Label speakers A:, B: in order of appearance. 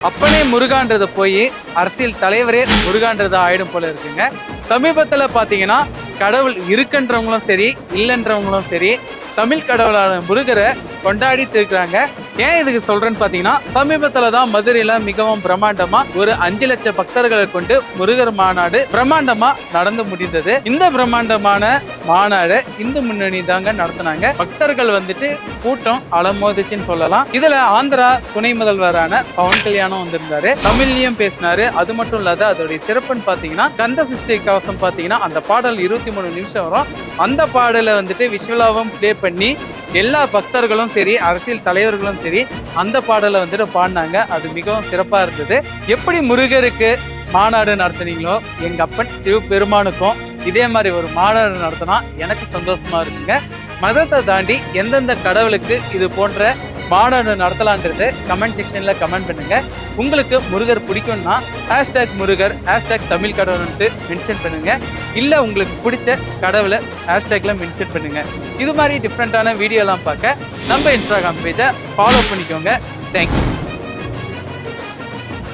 A: அப்பனே முருகான்றத போய் அரசியல் தலைவரே முருகான்றத ஆயிடும் போல இருக்குங்க. சமீபத்துல பாத்தீங்கன்னா கடவுள் இருக்குன்றவங்களும் சரி இல்லைன்றவங்களும் சரி தமிழ் கடவுளான முருகரை கொண்டாடிட்டு இருக்கிறாங்க. ஏன் இதுக்கு சொல்றேன்னு பாத்தீங்கன்னா சமீபத்துலதான் மதுரையில மிகவும் பிரம்மாண்டமா ஒரு 5 லட்சம் பக்தர்களை கொண்டு முருகர் மாநாடு பிரம்மாண்டமா நடந்து முடிந்தது. இந்த பிரம்மாண்டமான மாநாடு இந்து முன்னணி தாங்க நடத்தினாங்க. பக்தர்கள் வந்துட்டு கூட்டம் அலமோதிச்சுன்னு சொல்லலாம். இதுல ஆந்திரா துணை முதல்வரான பவன் கல்யாணம் வந்திருந்தாரு. தமிழ்லயும் பேசினாரு. அது மட்டும் இல்லாத அதோடைய சிறப்புன்னு பாத்தீங்கன்னா கந்த சிருஷ்டி கவசம் பாத்தீங்கன்னா அந்த பாடல் 23 நிமிஷம் வரும். அந்த பாடலை வந்துட்டு விஷுவலாவும் பிளே பண்ணி எல்லா பக்தர்களும் சரி அரசியல் தலைவர்களும் சரி அந்த பாடலை வந்துட்டு பாடினாங்க. அது மிகவும் சிறப்பா இருந்தது. எப்படி முருகருக்கு மாநாடு நடத்துனீங்களோ எங்க அப்பன் சிவபெருமானுக்கும் இதே மாதிரி ஒரு மாநாடு நடத்தினா எனக்கு சந்தோஷமா இருக்குங்க. மதத்தை தாண்டி எந்தெந்த கடவுளுக்கு இது போன்ற மாநாடு நடத்தலான்றது கமெண்ட் செக்ஷன்ல கமெண்ட் பண்ணுங்க. உங்களுக்கு முருகர் பிடிக்கும்னா #முருகர் #தமிழ் கடவுள்ன்ட்டு மென்ஷன் பண்ணுங்க. இல்ல உங்களுக்கு பிடிச்ச கடவுளை ஹேஷ்டேக்ல மென்ஷன் பண்ணுங்க. இது மாதிரி டிஃப்ரெண்டான வீடியோலாம் பார்க்க நம்ம இன்ஸ்டாகிராம் பேஜை ஃபாலோ பண்ணிக்கோங்க. தேங்க்யூ.